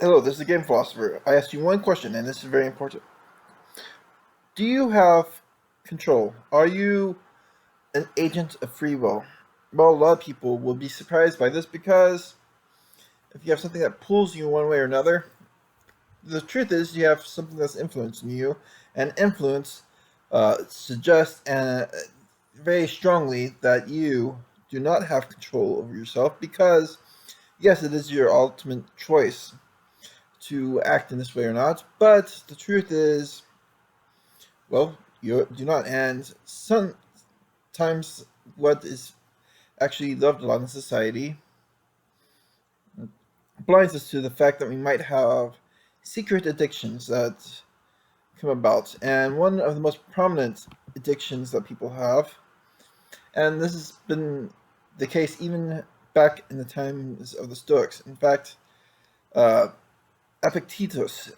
Hello, this is the Game Philosopher. I asked you one question, and this is very important. Do you have control? Are you an agent of free will? Well, a lot of people will be surprised by this because if you have something that pulls you one way or another, the truth is you have something that's influencing you, and influence suggests very strongly that you do not have control over yourself because, yes, it is your ultimate choice to act in this way or not, but the truth is, well, you do not. And sometimes what is actually loved a lot in society blinds us to the fact that we might have secret addictions that come about. And one of the most prominent addictions that people have, and this has been the case even back in the times of the Stoics. In fact, uh, Epictetus,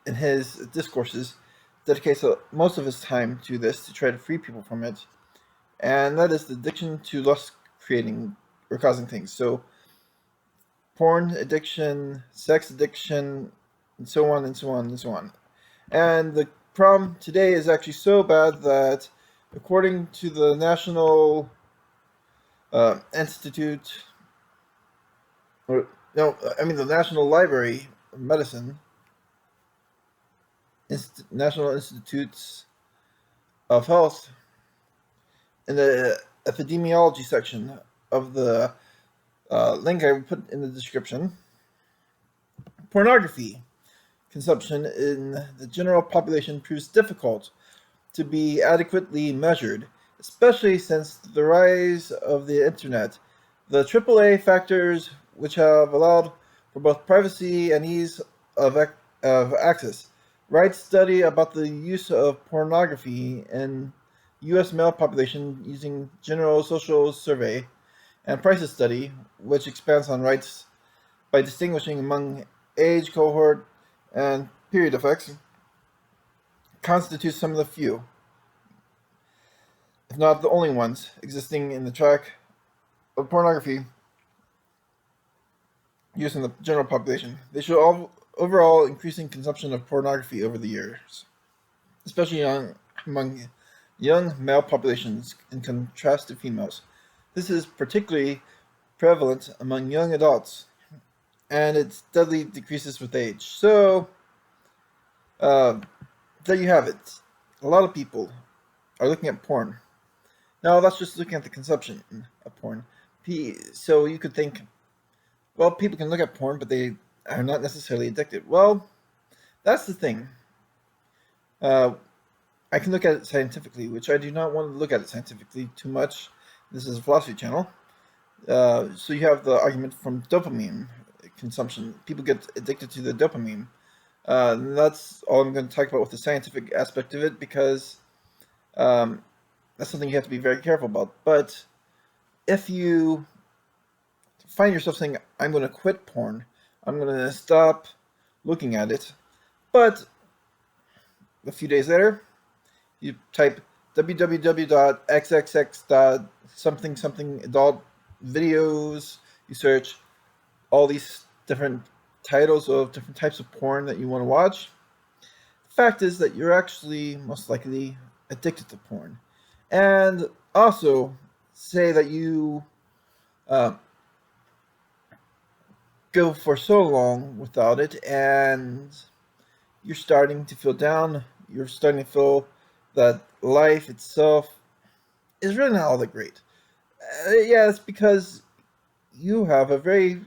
in his discourses, dedicates most of his time to this to try to free people from it, and that is the addiction to lust creating or causing things. So, porn addiction, sex addiction, and so on and so on and so on. And the problem today is actually so bad that, according to the National Institute, or no, I mean the National Library of Medicine, National Institutes of Health, in the epidemiology section of the link I will put in the description, pornography consumption in the general population proves difficult to be adequately measured, especially since the rise of the internet. The AAA factors which have allowed for both privacy and ease of access. Wright study about the use of pornography in U.S. male population using general social survey, and Price's study, which expands on rights by distinguishing among age cohort and period effects, constitutes some of the few, if not the only ones, existing in the track of pornography used in the general population. They show overall increasing consumption of pornography over the years, especially among young male populations in contrast to females. This is particularly prevalent among young adults, and it steadily decreases with age. So, uh, there you have it. A lot of people are looking at porn. Now, that's just looking at the consumption of porn. So you could think, well, people can look at porn, but they are not necessarily addicted. Well, that's the thing. Uh, I can look at it scientifically, which I do not want to look at it scientifically too much. This is a philosophy channel. So you have the argument from dopamine consumption. People get addicted to the dopamine. And that's all I'm going to talk about with the scientific aspect of it because um, that's something you have to be very careful about. But if you find yourself saying, I'm going to quit porn, I'm going to stop looking at it, but a few days later, you type www.xxx.something something adult videos, you search all these different titles of different types of porn that you want to watch. The fact is that you're actually most likely addicted to porn. And also, say that you uh, go for so long without it and you're starting to feel down, you're starting to feel that life itself is really not all that great. Yeah, it's because you have a very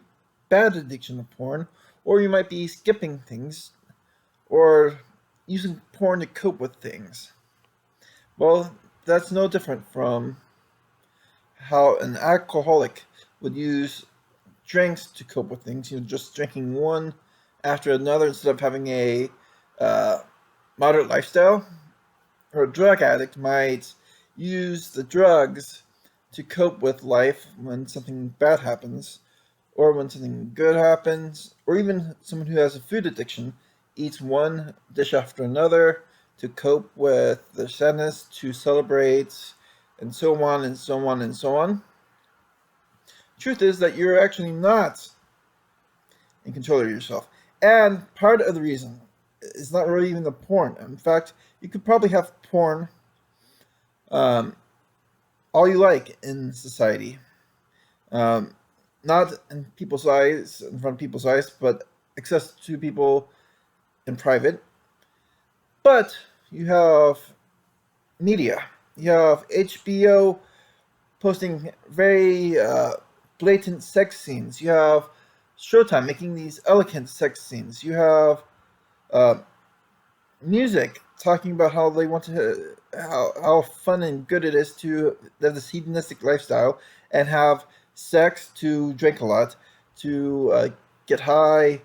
bad addiction to porn, or you might be skipping things, or using porn to cope with things. Well, that's no different from how an alcoholic would use drinks to cope with things. Just drinking one after another instead of having a uh, moderate lifestyle. Or a drug addict might use the drugs to cope with life when something bad happens, or when something good happens, or even someone who has a food addiction eats one dish after another to cope with their sadness, to celebrate, and so on and so on and so on. Truth is that you're actually not in control of yourself. And part of the reason is not really even the porn. In fact, you could probably have porn um, all you like in society. Um, Not in people's eyes, in front of people's eyes, but access to people in private. But you have media. You have HBO posting very blatant sex scenes. You have Showtime making these elegant sex scenes. You have uh, music talking about how they want to how fun and good it is to live this hedonistic lifestyle and have sex, to drink a lot, to get high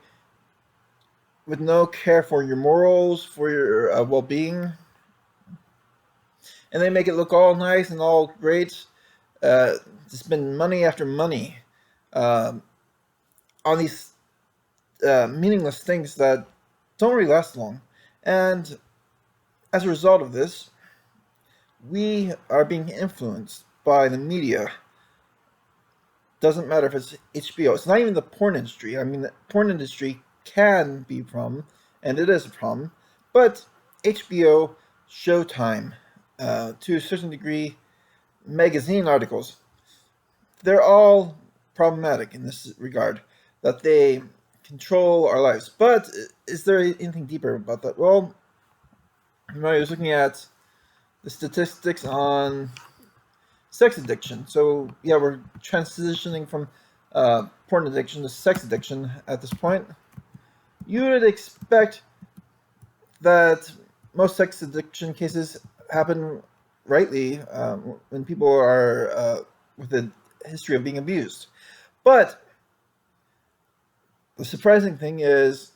with no care for your morals, for your well-being, and they make it look all nice and all great. To spend money after money um, on these meaningless things that don't really last long, and as a result of this, we are being influenced by the media. Doesn't matter if it's HBO. It's not even the porn industry. I mean, the porn industry can be a problem, and it is a problem. But HBO, Showtime, to a certain degree, magazine articles, they're all problematic in this regard, that they control our lives. But is there anything deeper about that? Well, I was looking at the statistics on sex addiction. So yeah, we're transitioning from porn addiction to sex addiction at this point. You would expect that most sex addiction cases happen rightly when people are with a history of being abused. But the surprising thing is,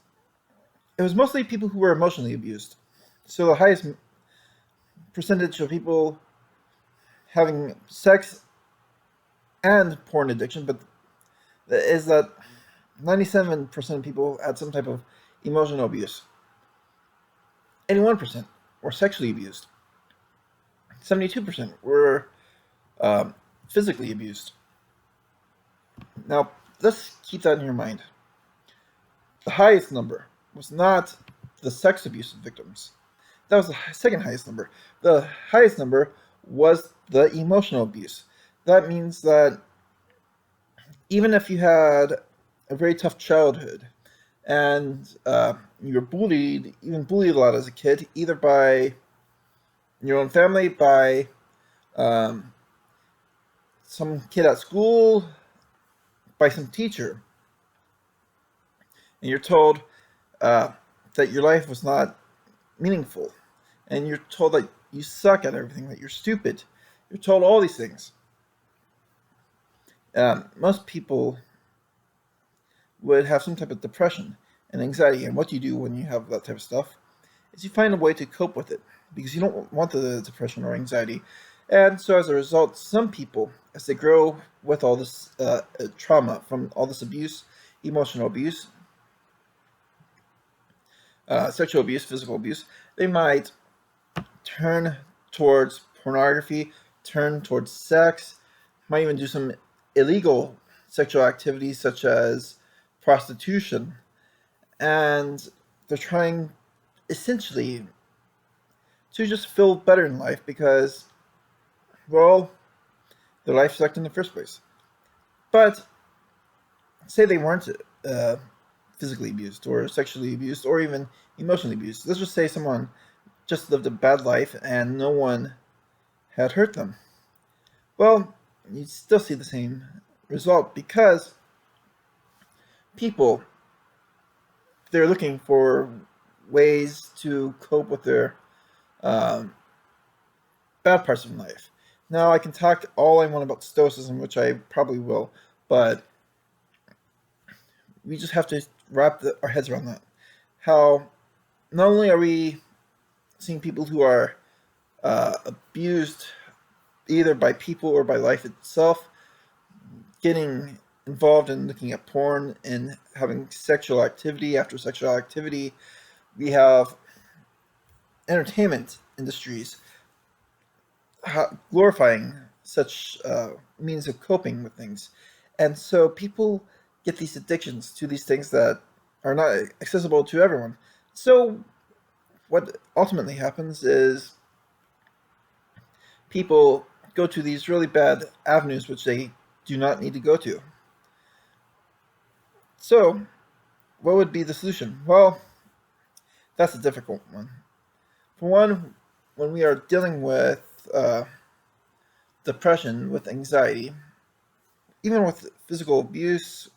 it was mostly people who were emotionally abused. So the highest percentage of people having sex and porn addiction, but is that 97% of people had some type of emotional abuse. 81% were sexually abused. 72% were physically abused. Now, let's keep that in your mind. The highest number was not the sex abuse victims. That was the second highest number. The highest number was the emotional abuse. That means that even if you had a very tough childhood and you were bullied, even bullied a lot as a kid, either by your own family, by um, some kid at school, by some teacher, and you're told that your life was not meaningful, and you're told that you suck at everything, that you're stupid. You're told all these things. Most people would have some type of depression and anxiety, and what you do when you have that type of stuff is you find a way to cope with it because you don't want the depression or anxiety. And so as a result, some people, as they grow with all this trauma from all this abuse, emotional abuse, sexual abuse, physical abuse, they might turn towards pornography, turn towards sex, might even do some illegal sexual activities such as prostitution. And they're trying essentially to just feel better in life because, well, their life sucked in the first place. But say they weren't physically abused or sexually abused or even emotionally abused. Let's just say someone just lived a bad life and no one had hurt them. Well, you still see the same result because people, they're looking for ways to cope with their um, bad parts of life. Now, I can talk all I want about Stoicism, which I probably will, but we just have to wrap our heads around that. How not only are we seeing people who are abused either by people or by life itself, getting involved in looking at porn and having sexual activity after sexual activity, we have entertainment industries glorifying such means of coping with things. And so people get these addictions to these things that are not accessible to everyone. So what ultimately happens is people go to these really bad avenues which they do not need to go to. So what would be the solution? Well, that's a difficult one. For one, when we are dealing with depression, with anxiety, even with physical abuse,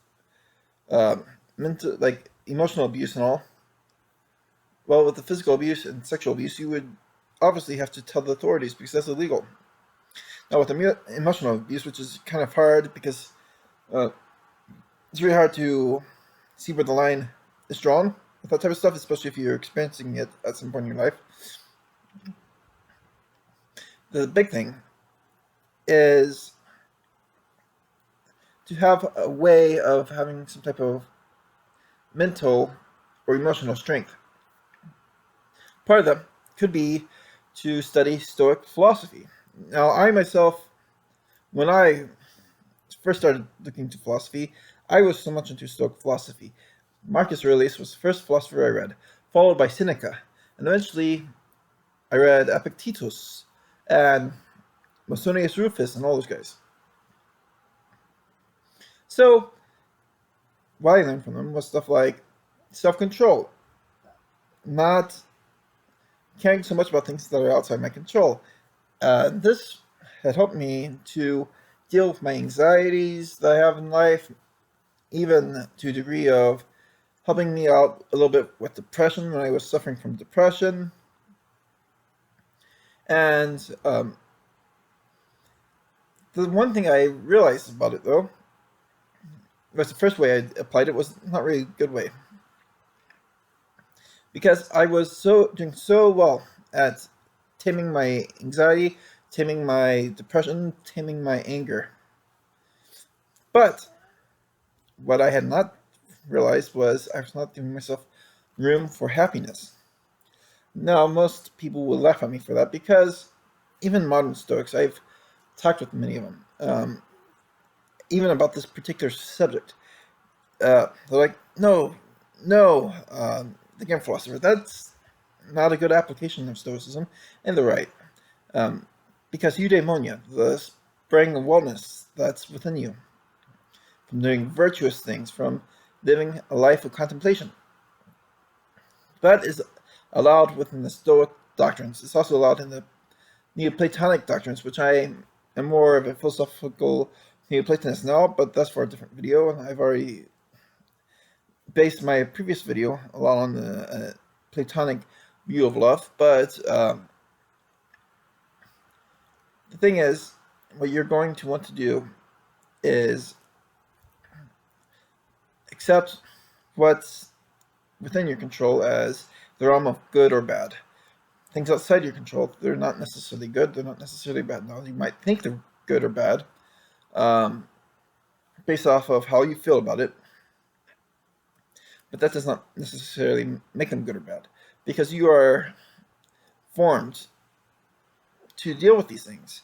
mental, like emotional abuse and all, well, with the physical abuse and sexual abuse, you would obviously have to tell the authorities because that's illegal. Now, with emotional abuse, which is kind of hard because uh, it's really hard to see where the line is drawn with that type of stuff, especially if you're experiencing it at some point in your life. The big thing is to have a way of having some type of mental or emotional strength. Part of that could be to study Stoic philosophy. Now, I myself, when I first started looking into philosophy, I was so much into Stoic philosophy. Marcus Aurelius was the first philosopher I read, followed by Seneca, and eventually I read Epictetus and Musonius Rufus and all those guys. So, what I learned from them was stuff like self-control, not caring so much about things that are outside my control. This had helped me to deal with my anxieties that I have in life, even to a degree of helping me out a little bit with depression when I was suffering from depression. And the one thing I realized about it, though, was the first way I applied it was not really a good way. Because I was doing so well at taming my anxiety, taming my depression, taming my anger. But what I had not realized was I was not giving myself room for happiness. Now, most people will laugh at me for that because even modern Stoics, I've talked with many of them, even about this particular subject. They're like, no, the Game Philosopher, that's not a good application of Stoicism, and they're right. Because eudaimonia, the spring of wellness that's within you, from doing virtuous things, from living a life of contemplation, that is allowed within the Stoic doctrines. It's also allowed in the Neoplatonic doctrines, which I am more of a philosophical Neoplatonist now, but that's for a different video, and I've already based my previous video a lot on the Platonic view of love. But the thing is, what you're going to want to do is accept what's within your control as the realm of good or bad. Things outside your control, they're not necessarily good, they're not necessarily bad. Now, you might think they're good or bad based off of how you feel about it, but that does not necessarily make them good or bad, because you are formed to deal with these things.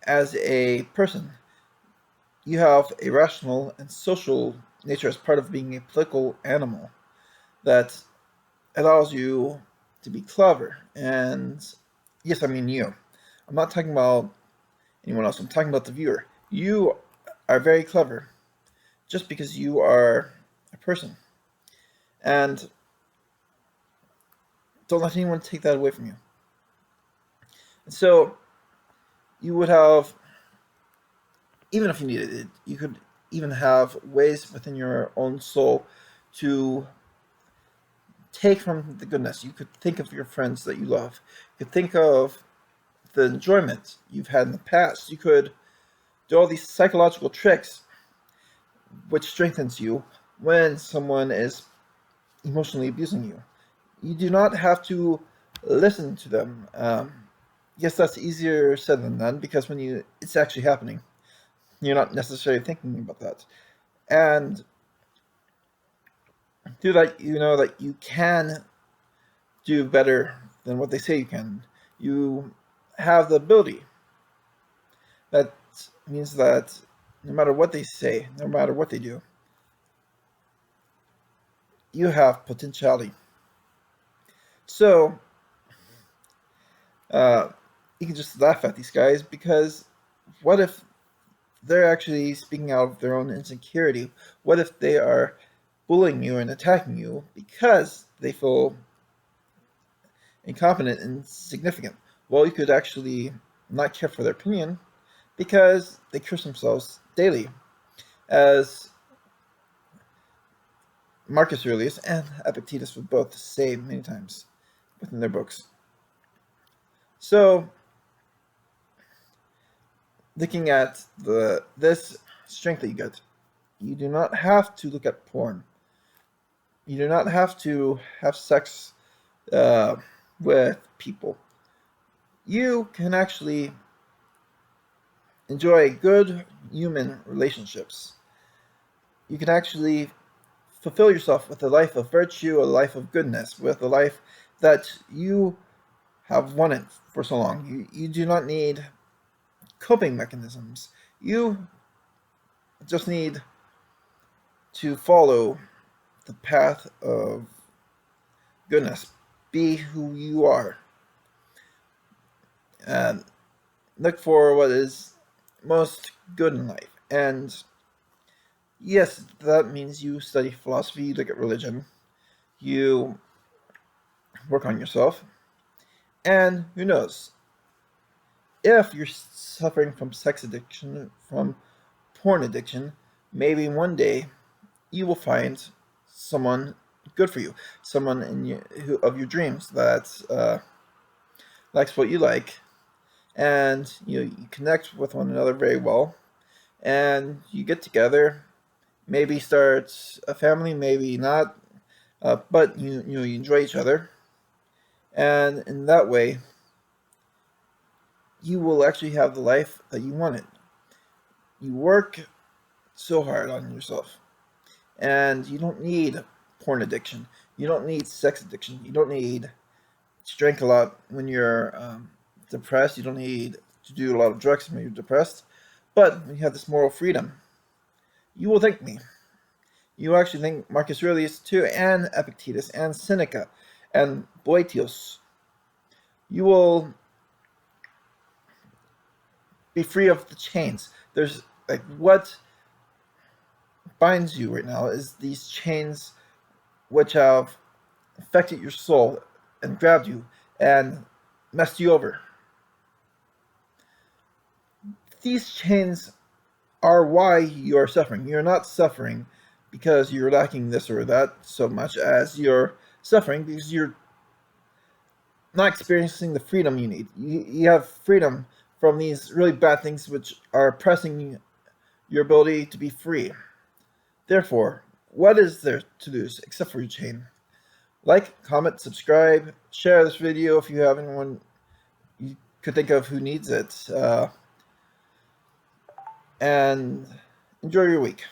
As a person, you have a rational and social nature as part of being a political animal that allows you to be clever. And yes, I mean you. I'm not talking about anyone else. I'm talking about the viewer. You are very clever just because you are a person. And don't let anyone take that away from you. And so you would have, even if you needed it, you could even have ways within your own soul to take from the goodness. You could think of your friends that you love. You could think of the enjoyment you've had in the past. You could do all these psychological tricks which strengthens you when someone is emotionally abusing you. You do not have to listen to them. Yes, that's easier said than done, because when it's actually happening, you're not necessarily thinking about that. And through that, you know that you can do better than what they say you can. You have the ability. That means that no matter what they say, no matter what they do, you have potentiality. So, you can just laugh at these guys because what if they're actually speaking out of their own insecurity? What if they are bullying you and attacking you because they feel incompetent and insignificant? Well, you could actually not care for their opinion because they curse themselves daily, as Marcus Aurelius and Epictetus would both say many times within their books. So, looking at this strength that you get, you do not have to look at porn. You do not have to have sex uh, with people. You can actually enjoy good human relationships. You can actually fulfill yourself with a life of virtue, a life of goodness, with a life that you have wanted for so long. You do not need coping mechanisms. You just need to follow the path of goodness. Be who you are. And look for what is most good in life. And yes, that means you study philosophy, you look at religion, you work on yourself, and who knows, if you're suffering from sex addiction, from porn addiction, maybe one day you will find someone good for you, someone of your dreams that likes what you like, and you connect with one another very well, and you get together, maybe start a family, maybe not, but you enjoy each other, and in that way, you will actually have the life that you wanted. You work so hard on yourself, and you don't need porn addiction. You don't need sex addiction. You don't need to drink a lot when you're depressed. You don't need to do a lot of drugs when you're depressed. But when you have this moral freedom, you will thank me. You actually thank Marcus Aurelius too, and Epictetus, and Seneca, and Boetius. You will be free of the chains. There's like what binds you right now is these chains which have affected your soul and grabbed you and messed you over. These chains are why you are suffering. You're not suffering because you're lacking this or that so much as you're suffering because you're not experiencing the freedom you need. You have freedom from these really bad things which are oppressing your ability to be free. Therefore, what is there to lose except for your chain? Like, comment, subscribe, share this video if you have anyone you could think of who needs it, and enjoy your week.